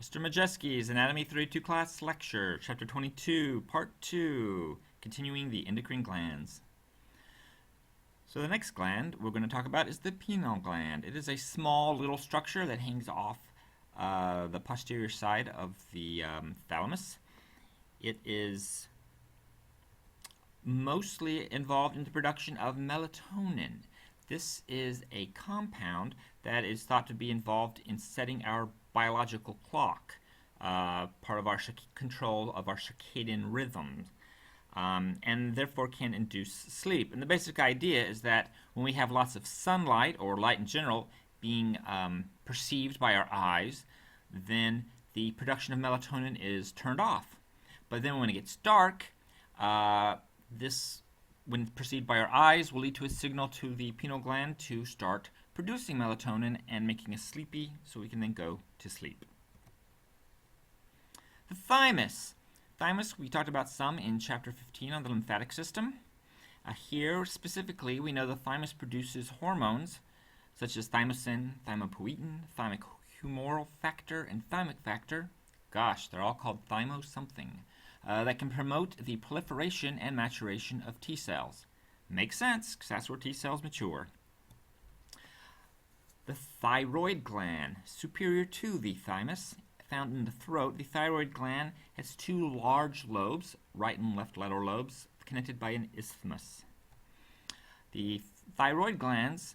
Mr. Majewski's Anatomy 32 class lecture, Chapter 22, Part 2, continuing the endocrine glands. So the next gland we're going to talk about is the pineal gland. It is a small little structure that hangs off the posterior side of the thalamus. It is mostly involved in the production of melatonin. This is a compound that is thought to be involved in setting our biological clock, part of our control of our circadian rhythms, and therefore can induce sleep. And the basic idea is that when we have lots of sunlight, or light in general, being perceived by our eyes, then the production of melatonin is turned off. But then when it gets dark, this, when perceived by our eyes, will lead to a signal to the pineal gland to start producing melatonin and making us sleepy, so we can then go to sleep. The thymus. Thymus, we talked about some in Chapter 15 on the lymphatic system. Here, specifically, we know the thymus produces hormones such as thymosin, thymopoietin, thymic humoral factor, and thymic factor. Gosh, they're all called thymo something. That can promote the proliferation and maturation of T cells. Makes sense, because that's where T cells mature. The thyroid gland, superior to the thymus, found in the throat. The thyroid gland has two large lobes, right and left lateral lobes, connected by an isthmus. The thyroid gland's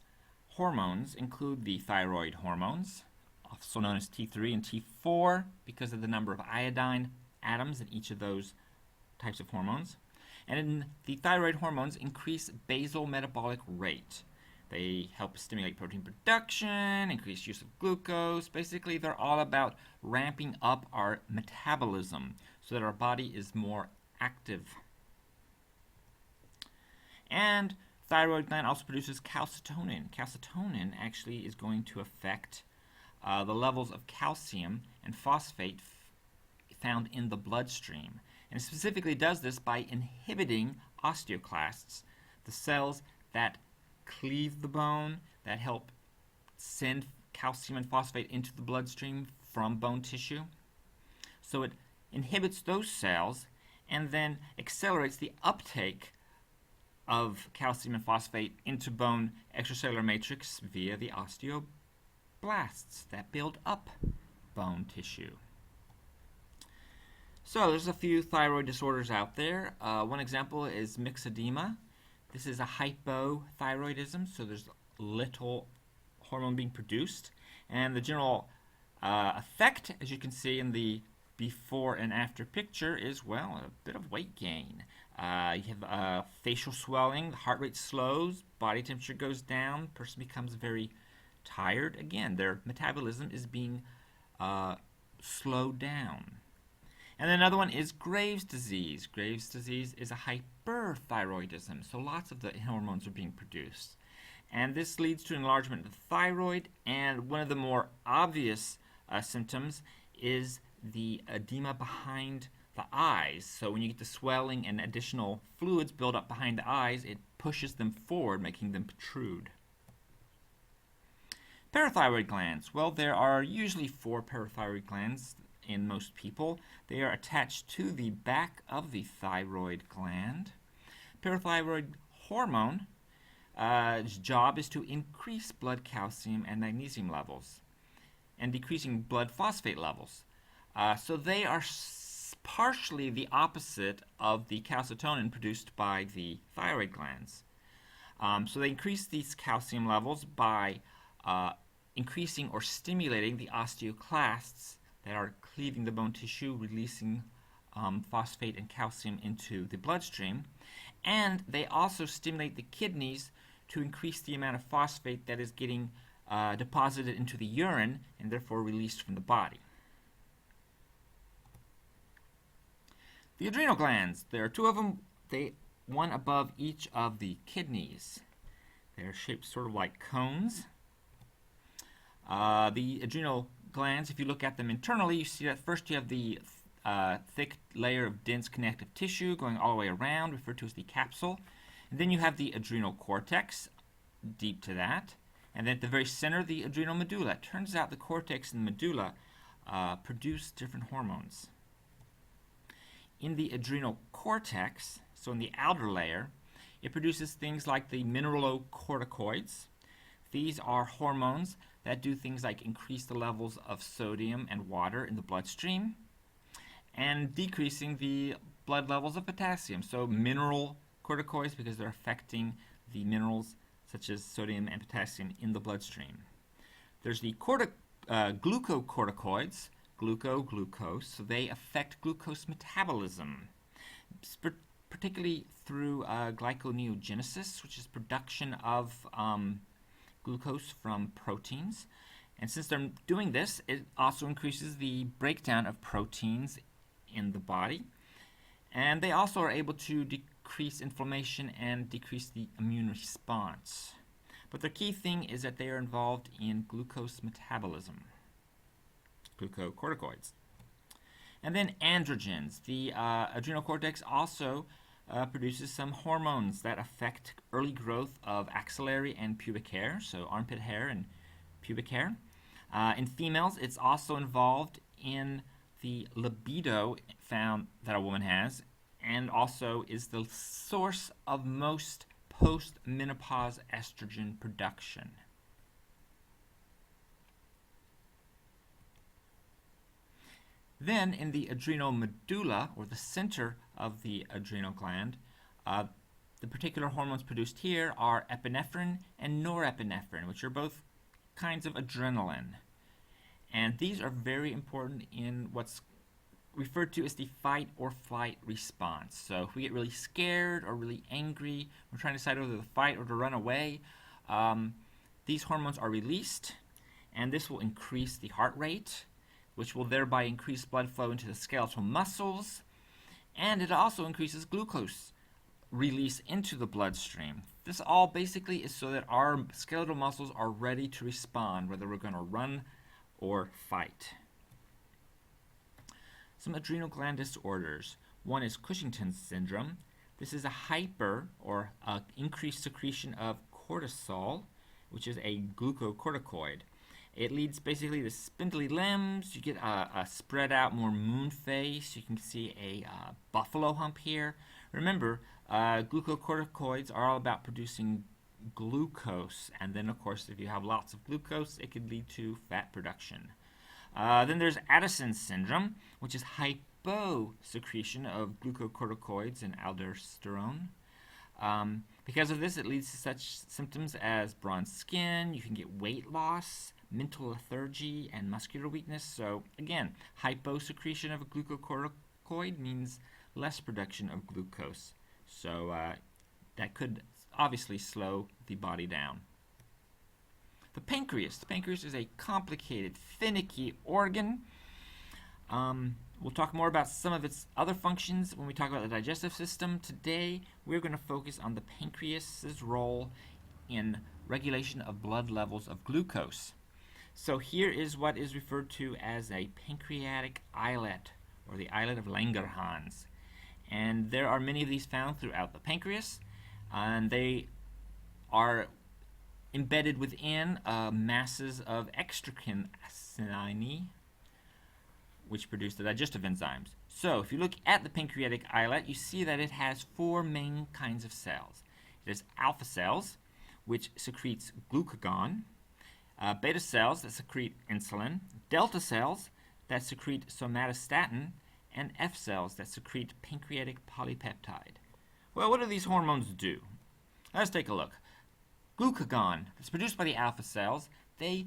hormones include the thyroid hormones, also known as T3 and T4, because of the number of iodine atoms in each of those types of hormones. And the thyroid hormones increase basal metabolic rate. They help stimulate protein production, increase use of glucose. Basically, they're all about ramping up our metabolism so that our body is more active. And thyroid gland also produces calcitonin. Calcitonin actually is going to affect the levels of calcium and phosphate found in the bloodstream. And it specifically does this by inhibiting osteoclasts, the cells that cleave the bone, that help send calcium and phosphate into the bloodstream from bone tissue. So it inhibits those cells and then accelerates the uptake of calcium and phosphate into bone extracellular matrix via the osteoblasts that build up bone tissue. So there's a few thyroid disorders out there. One example is myxedema. This is a hypothyroidism, so there's little hormone being produced. And the general effect, as you can see in the before and after picture, is, well, a bit of weight gain. You have facial swelling, the heart rate slows, body temperature goes down, person becomes very tired. Again, their metabolism is being slowed down. And another one is Graves' disease. Graves' disease is a hyperthyroidism, so lots of the hormones are being produced. And this leads to enlargement of the thyroid, and one of the more obvious symptoms is the edema behind the eyes. So when you get the swelling and additional fluids build up behind the eyes, it pushes them forward, making them protrude. Parathyroid glands. Well, there are usually 4 parathyroid glands in most people. They are attached to the back of the thyroid gland. Parathyroid hormone, its job is to increase blood calcium and magnesium levels and decreasing blood phosphate levels. So they are partially the opposite of the calcitonin produced by the thyroid glands. So they increase these calcium levels by increasing or stimulating the osteoclasts that are cleaving the bone tissue, releasing phosphate and calcium into the bloodstream. And they also stimulate the kidneys to increase the amount of phosphate that is getting deposited into the urine and therefore released from the body. The adrenal glands, there are 2 of them, one above each of the kidneys. They're shaped sort of like cones. The adrenal glands, if you look at them internally, you see that first you have the thick layer of dense connective tissue going all the way around, referred to as the capsule. And then you have the adrenal cortex, deep to that. And then at the very center, the adrenal medulla. It turns out the cortex and the medulla produce different hormones. In the adrenal cortex, so in the outer layer, it produces things like the mineralocorticoids. These are hormones that do things like increase the levels of sodium and water in the bloodstream and decreasing the blood levels of potassium. So mineral corticoids because they're affecting the minerals such as sodium and potassium in the bloodstream. There's the glucocorticoids, glucose, so they affect glucose metabolism, particularly through glyconeogenesis, which is production of glucose from proteins. And since they're doing this, it also increases the breakdown of proteins in the body. And they also are able to decrease inflammation and decrease the immune response. But the key thing is that they are involved in glucose metabolism, glucocorticoids. And then androgens. The adrenal cortex also produces some hormones that affect early growth of axillary and pubic hair, so armpit hair and pubic hair. In females, it's also involved in the libido found that a woman has, and also is the source of most post-menopause estrogen production. Then in the adrenal medulla, or the center of the adrenal gland, the particular hormones produced here are epinephrine and norepinephrine, which are both kinds of adrenaline. And these are very important in what's referred to as the fight or flight response. So if we get really scared or really angry, we're trying to decide whether to fight or to run away, these hormones are released, and this will increase the heart rate, which will thereby increase blood flow into the skeletal muscles, and it also increases glucose release into the bloodstream. This all basically is so that our skeletal muscles are ready to respond, whether we're going to run or fight. Some adrenal gland disorders. One is Cushington's syndrome. This is a increased secretion of cortisol, which is a glucocorticoid. It leads basically to spindly limbs. You get a spread out, more moon face. You can see a buffalo hump here. Remember, glucocorticoids are all about producing glucose, and then of course if you have lots of glucose, it could lead to fat production. Then there's Addison's syndrome, which is hyposecretion of glucocorticoids and aldosterone. Because of this, it leads to such symptoms as bronze skin. You can get weight loss, mental lethargy, and muscular weakness. So again, hyposecretion of a glucocorticoid means less production of glucose. So that could obviously slow the body down. The pancreas. The pancreas is a complicated, finicky organ. We'll talk more about some of its other functions when we talk about the digestive system. Today, we're going to focus on the pancreas's role in regulation of blood levels of glucose. So here is what is referred to as a pancreatic islet, or the islet of Langerhans. And there are many of these found throughout the pancreas, and they are embedded within masses of exocrine, which produce the digestive enzymes. So if you look at the pancreatic islet, you see that it has four main kinds of cells. It has alpha cells, which secretes glucagon, beta cells that secrete insulin, delta cells that secrete somatostatin, and F cells that secrete pancreatic polypeptide. Well, what do these hormones do? Let's take a look. Glucagon, that's produced by the alpha cells, they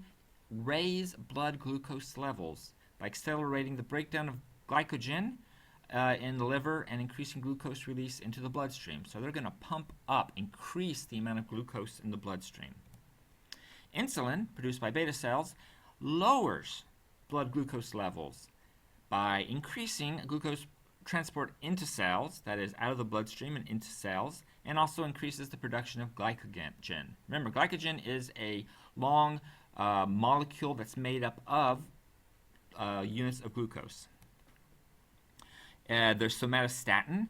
raise blood glucose levels by accelerating the breakdown of glycogen in the liver and increasing glucose release into the bloodstream. So they're going to pump up, increase the amount of glucose in the bloodstream. Insulin, produced by beta cells, lowers blood glucose levels by increasing glucose transport into cells, that is, out of the bloodstream and into cells, and also increases the production of glycogen. Remember, glycogen is a long molecule that's made up of units of glucose. There's somatostatin,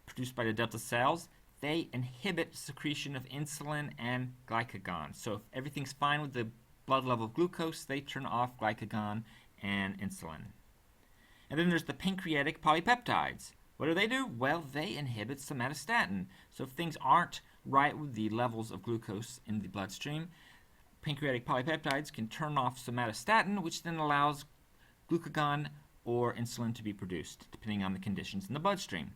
produced by the delta cells. They inhibit secretion of insulin and glycagon. So if everything's fine with the blood level of glucose, they turn off glycagon and insulin. And then there's the pancreatic polypeptides. What do? Well, they inhibit somatostatin. So if things aren't right with the levels of glucose in the bloodstream, pancreatic polypeptides can turn off somatostatin, which then allows glucagon or insulin to be produced, depending on the conditions in the bloodstream.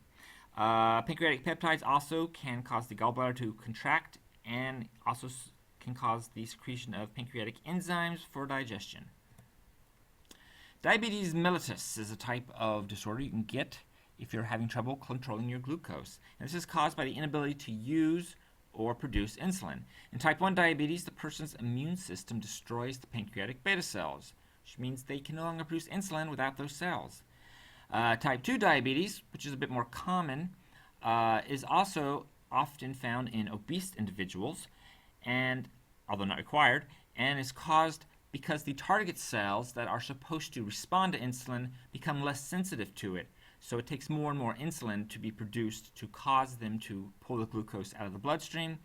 Pancreatic peptides also can cause the gallbladder to contract and also can cause the secretion of pancreatic enzymes for digestion. Diabetes mellitus is a type of disorder you can get if you're having trouble controlling your glucose. And this is caused by the inability to use or produce insulin. In type 1 diabetes, the person's immune system destroys the pancreatic beta cells, which means they can no longer produce insulin without those cells. Type 2 diabetes, which is a bit more common, is also often found in obese individuals, and although not required, and is caused because the target cells that are supposed to respond to insulin become less sensitive to it. So it takes more and more insulin to be produced to cause them to pull the glucose out of the bloodstream,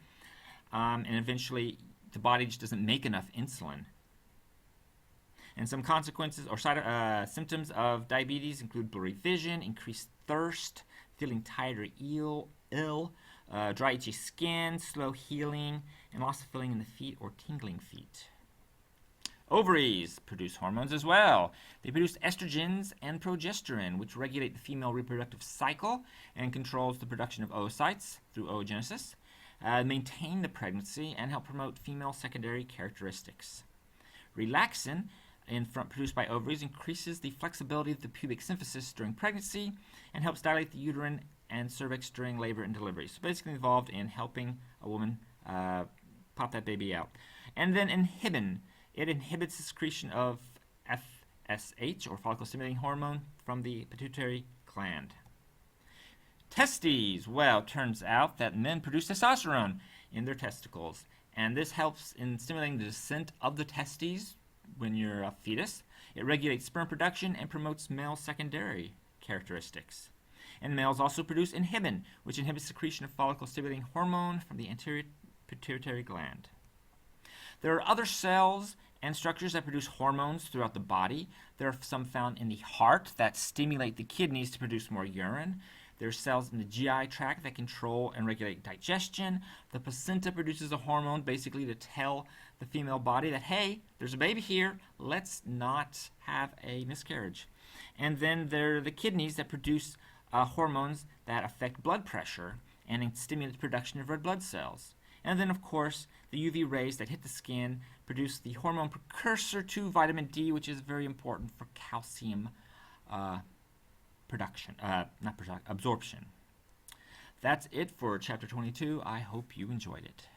and eventually the body just doesn't make enough insulin. And some consequences or symptoms of diabetes include blurry vision, increased thirst, feeling tired or ill, dry itchy skin, slow healing, and loss of feeling in the feet or tingling feet. Ovaries produce hormones as well. They produce estrogens and progesterone, which regulate the female reproductive cycle and controls the production of oocytes through oogenesis, maintain the pregnancy, and help promote female secondary characteristics. Relaxin, produced by ovaries, increases the flexibility of the pubic symphysis during pregnancy and helps dilate the uterine and cervix during labor and delivery. So basically involved in helping a woman pop that baby out. And then inhibin. It inhibits the secretion of FSH, or follicle-stimulating hormone, from the pituitary gland. Testes. Well, turns out that men produce testosterone in their testicles, and this helps in stimulating the descent of the testes when you're a fetus. It regulates sperm production and promotes male secondary characteristics. And males also produce inhibin, which inhibits secretion of follicle-stimulating hormone from the anterior pituitary gland. There are other cells and structures that produce hormones throughout the body. There are some found in the heart that stimulate the kidneys to produce more urine. There are cells in the GI tract that control and regulate digestion. The placenta produces a hormone basically to tell the female body that, hey, there's a baby here, let's not have a miscarriage. And then there are the kidneys that produce hormones that affect blood pressure and stimulate the production of red blood cells. And then, of course, the UV rays that hit the skin produce the hormone precursor to vitamin D, which is very important for calcium absorption. That's it for Chapter 22. I hope you enjoyed it.